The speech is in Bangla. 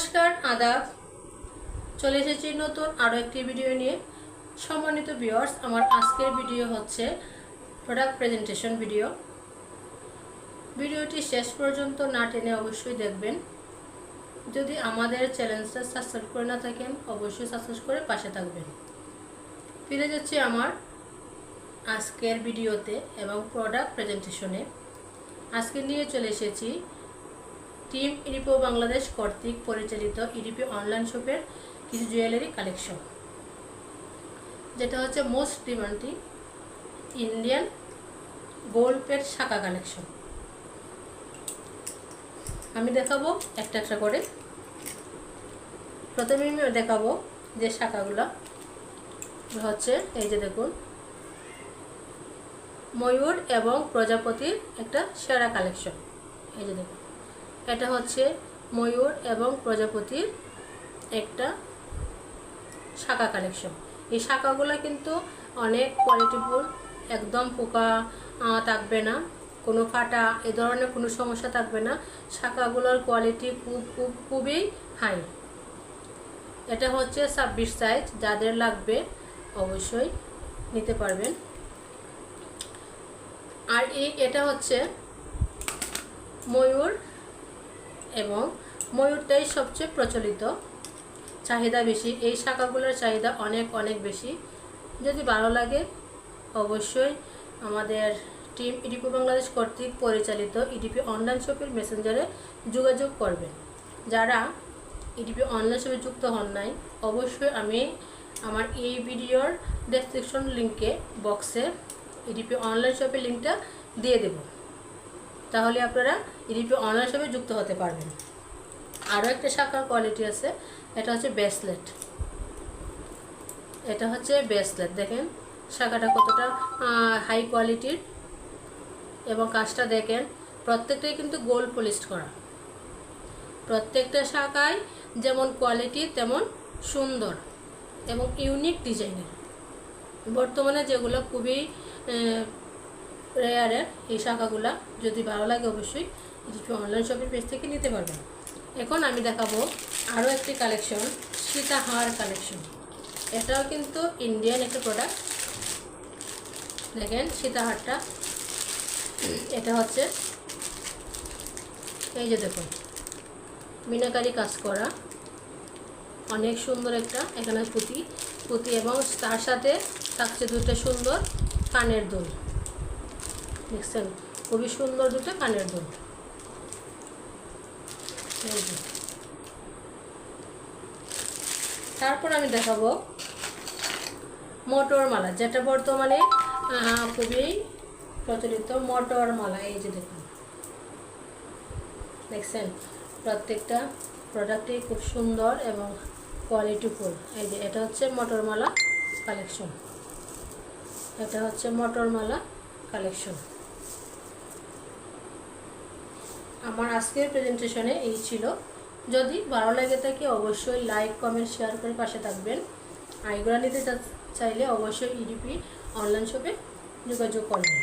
নমস্কার, আদাব। চলে এসেছি নতুন আরও একটি ভিডিও নিয়ে। সম্মানিত ভিউয়ার্স, আমার আজকের ভিডিও হচ্ছে প্রোডাক্ট প্রেজেন্টেশন ভিডিও। ভিডিওটি শেষ পর্যন্ত না টেনে অবশ্যই দেখবেন। যদি আমাদের চ্যানেলটা সাবস্ক্রাইব করে না থাকেন, অবশ্যই সাবস্ক্রাইব করে পাশে থাকবেন। ফিরে যাচ্ছি আমার আজকের ভিডিওতে এবং প্রোডাক্ট প্রেজেন্টেশনে। আজকে নিয়ে চলে এসেছি টিম ইডিপো বাংলাদেশ কর্তৃক পরিচালিত ইডিপি অনলাইন শপের কিছু জুয়েলারি কালেকশন, যেটা হচ্ছে most demanding Indian gold plate শাখা কালেকশন। আমি দেখাবো একটা একটা করে। প্রথমে আমি দেখাবো যে শাখাগুলো হচ্ছে, এই যে দেখুন, ময়ূর এবং প্রজাপতির একটা সেরা কালেকশন। এই যে দেখুন, এটা হচ্ছে ময়ূর এবং প্রজাপতির একটা শাখা কালেকশন। এই শাখাগুলো কিন্তু অনেক কোয়ালিটিফুল, একদম পোকা থাকবে না, কোনো ফাটা এ ধরনের কোনো সমস্যা থাকবে না। শাখাগুলোর কোয়ালিটি খুবই হাই। এটা হচ্ছে 26 সাইজ, যাদের লাগবে অবশ্যই নিতে পারবেন। আর এটা হচ্ছে ময়ূর, এবং ময়ূরটাই সবচেয়ে প্রচলিত, চাহিদা বেশি। এই শাখাগুলোর চাহিদা অনেক অনেক বেশি। যদি ভালো লাগে অবশ্যই আমাদের টিম ইডিপি বাংলাদেশ কর্তৃক পরিচালিত ইডিপি অনলাইন শপের মেসেঞ্জারে যোগাযোগ করবেন। যারা ইডিপি অনলাইন শপে যুক্ত হন নাই, অবশ্যই আমি আমার এই ভিডিওর ডেসক্রিপশন লিঙ্কে বক্সে ইডিপি অনলাইন শপের লিঙ্কটা দিয়ে দেব, তাহলে আপনারা ইডিপি অনলাইন শপে যুক্ত হতে পারবেন। আরও একটা শাখার কোয়ালিটি আছে, এটা হচ্ছে ব্রেসলেট। এটা হচ্ছে ব্রেসলেট, দেখেন শাখাটা কতটা হাই কোয়ালিটির, এবং কাজটা দেখেন, প্রত্যেকটাই কিন্তু গোল্ড পলিশড করা। প্রত্যেকটা শাখায় যেমন কোয়ালিটি তেমন সুন্দর এবং ইউনিক ডিজাইনের। বর্তমানে যেগুলো খুবই রেয়ারের এই শাখাগুলো, যদি ভালো লাগে অবশ্যই অনলাইন শপের পেজ থেকে নিতে পারবেন। এখন আমি দেখাবো আরও একটি কালেকশন, সীতাহার কালেকশন। এটাও কিন্তু ইন্ডিয়ান একটা প্রোডাক্ট। দেখেন সীতাহারটা, এটা হচ্ছে, এই যে দেখুন, মিনাকারি কাজ করা, অনেক সুন্দর একটা। এখানে পুঁতি এবং তার সাথে থাকছে দুটো সুন্দর কানের দুল। দেখছেন, খুবই সুন্দর দুটো কানের দুল। তারপর আমি দেখাবো মটর মালা, যেটা বর্তমানে খুবই প্রচলিত মটর মালা। এই যে দেখুন, দেখছেন, প্রত্যেকটা প্রোডাক্টই খুব সুন্দর এবং কোয়ালিটিফুল। এই যে এটা হচ্ছে মটর মালা কালেকশন, এটা হচ্ছে মটর মালা কালেকশন। আমার আজকের প্রেজেন্টেশনে এই ছিল। যদি ভালো লাগে থাকে অবশ্যই লাইক, কমেন্ট, শেয়ার করে পাশে থাকবেন। আর এগুলো নিতে চাইলে অবশ্যই ইডিপি অনলাইন শপে যোগাযোগ করবেন।